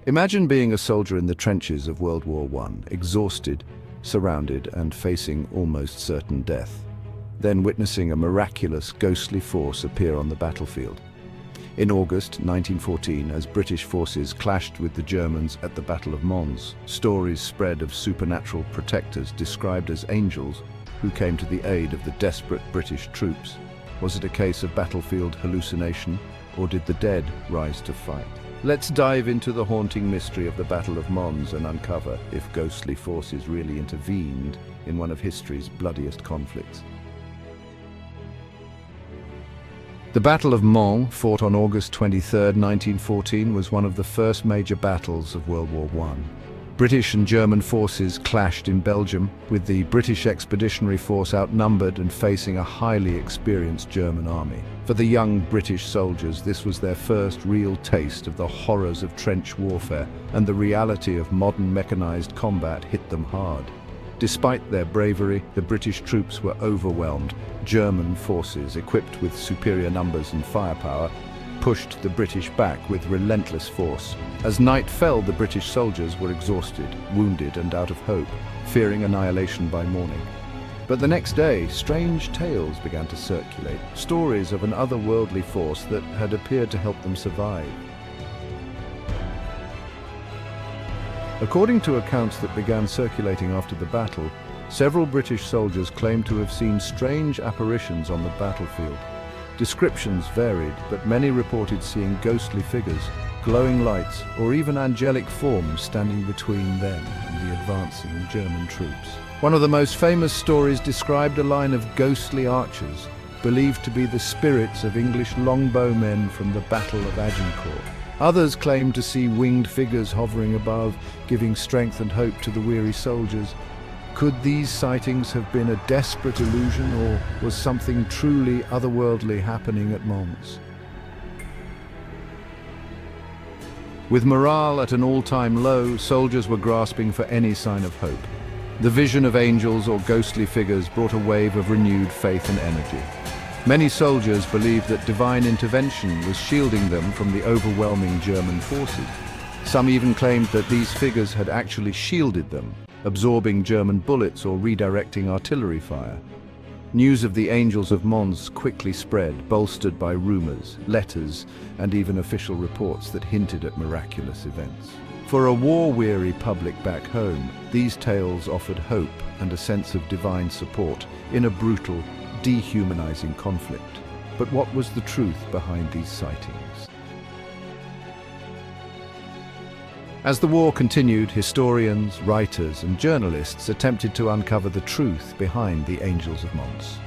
Imagine being a soldier in the trenches of World War I, exhausted, surrounded, and facing almost certain death, then witnessing a miraculous, ghostly force appear on the battlefield. In August 1914, as British forces clashed with the Germans at the Battle of Mons, stories spread of supernatural protectors described as angels who came to the aid of the desperate British troops. Was it a case of battlefield hallucination, or did the dead rise to fight? Let's dive into the haunting mystery of the Battle of Mons and uncover if ghostly forces really intervened in one of history's bloodiest conflicts. The Battle of Mons, fought on August 23, 1914, was one of the first major battles of World War I. British and German forces clashed in Belgium, with the British Expeditionary Force outnumbered and facing a highly experienced German army. For the young British soldiers, this was their first real taste of the horrors of trench warfare, and the reality of modern mechanized combat hit them hard. Despite their bravery, the British troops were overwhelmed. German forces, equipped with superior numbers and firepower, pushed the British back with relentless force. As night fell, the British soldiers were exhausted, wounded, and out of hope, fearing annihilation by morning. But the next day, strange tales began to circulate, stories of an otherworldly force that had appeared to help them survive. According to accounts that began circulating after the battle, several British soldiers claimed to have seen strange apparitions on the battlefield. Descriptions varied, but many reported seeing ghostly figures, glowing lights, or even angelic forms standing between them and the advancing German troops. One of the most famous stories described a line of ghostly archers, believed to be the spirits of English longbowmen from the Battle of Agincourt. Others claimed to see winged figures hovering above, giving strength and hope to the weary soldiers. Could these sightings have been a desperate illusion, or was something truly otherworldly happening at Mons? With morale at an all-time low, soldiers were grasping for any sign of hope. The vision of angels or ghostly figures brought a wave of renewed faith and energy. Many soldiers believed that divine intervention was shielding them from the overwhelming German forces. Some even claimed that these figures had actually shielded them, absorbing German bullets or redirecting artillery fire. News of the Angels of Mons quickly spread, bolstered by rumors, letters, and even official reports that hinted at miraculous events. For a war-weary public back home, these tales offered hope and a sense of divine support in a brutal, dehumanizing conflict. But what was the truth behind these sightings? As the war continued, historians, writers, and journalists attempted to uncover the truth behind the Angels of Mons.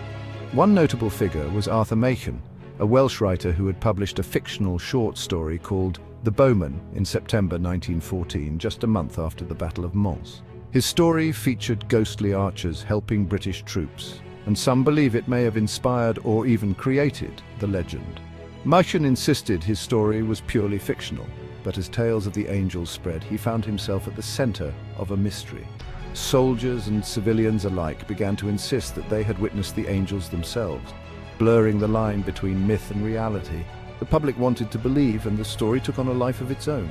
One notable figure was Arthur Machen, a Welsh writer who had published a fictional short story called The Bowman in September 1914, just a month after the Battle of Mons. His story featured ghostly archers helping British troops, and some believe it may have inspired or even created the legend. Machen insisted his story was purely fictional, but as tales of the angels spread, he found himself at the center of a mystery. Soldiers and civilians alike began to insist that they had witnessed the angels themselves, blurring the line between myth and reality. The public wanted to believe, and the story took on a life of its own.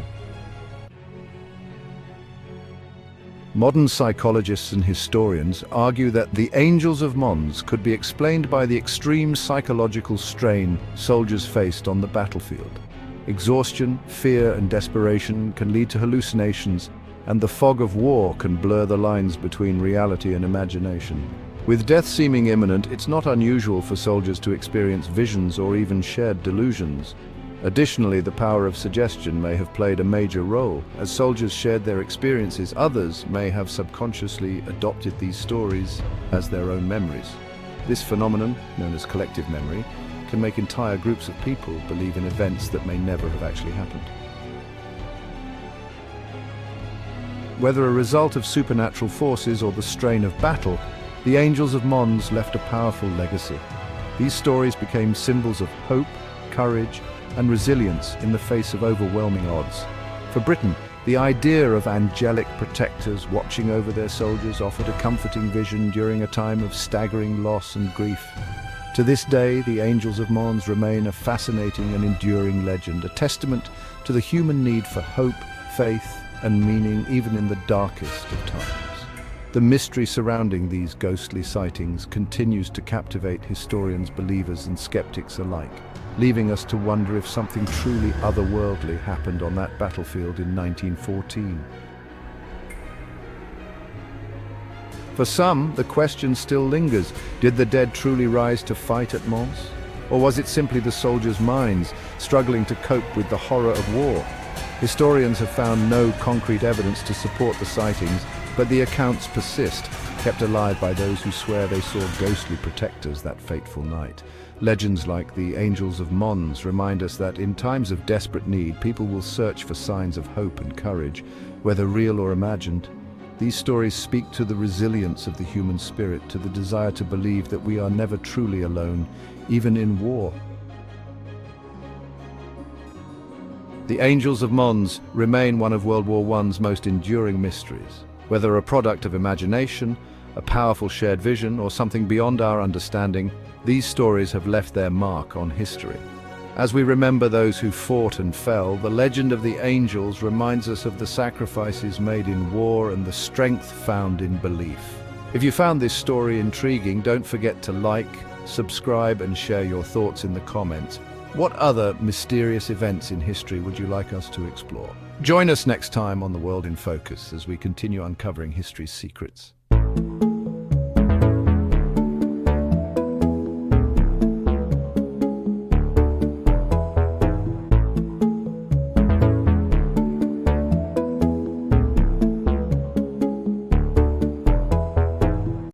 Modern psychologists and historians argue that the Angels of Mons could be explained by the extreme psychological strain soldiers faced on the battlefield. Exhaustion, fear, and desperation can lead to hallucinations, and the fog of war can blur the lines between reality and imagination. With death seeming imminent, it's not unusual for soldiers to experience visions or even shared delusions. Additionally, the power of suggestion may have played a major role. As soldiers shared their experiences, others may have subconsciously adopted these stories as their own memories. This phenomenon, known as collective memory, can make entire groups of people believe in events that may never have actually happened. Whether a result of supernatural forces or the strain of battle, the Angels of Mons left a powerful legacy. These stories became symbols of hope, courage, and resilience in the face of overwhelming odds. For Britain, the idea of angelic protectors watching over their soldiers offered a comforting vision during a time of staggering loss and grief. To this day, the Angels of Mons remain a fascinating and enduring legend, a testament to the human need for hope, faith and meaning even in the darkest of times. The mystery surrounding these ghostly sightings continues to captivate historians, believers, and skeptics alike, leaving us to wonder if something truly otherworldly happened on that battlefield in 1914. For some, the question still lingers: did the dead truly rise to fight at Mons? Or was it simply the soldiers' minds struggling to cope with the horror of war? Historians have found no concrete evidence to support the sightings, but the accounts persist, kept alive by those who swear they saw ghostly protectors that fateful night. Legends like the Angels of Mons remind us that in times of desperate need, people will search for signs of hope and courage, whether real or imagined. These stories speak to the resilience of the human spirit, to the desire to believe that we are never truly alone, even in war. The Angels of Mons remain one of World War I's most enduring mysteries. Whether a product of imagination, a powerful shared vision, or something beyond our understanding, these stories have left their mark on history. As we remember those who fought and fell, the legend of the angels reminds us of the sacrifices made in war and the strength found in belief. If you found this story intriguing, don't forget to like, subscribe, and share your thoughts in the comments. What other mysterious events in history would you like us to explore? Join us next time on The World in Focus as we continue uncovering history's secrets.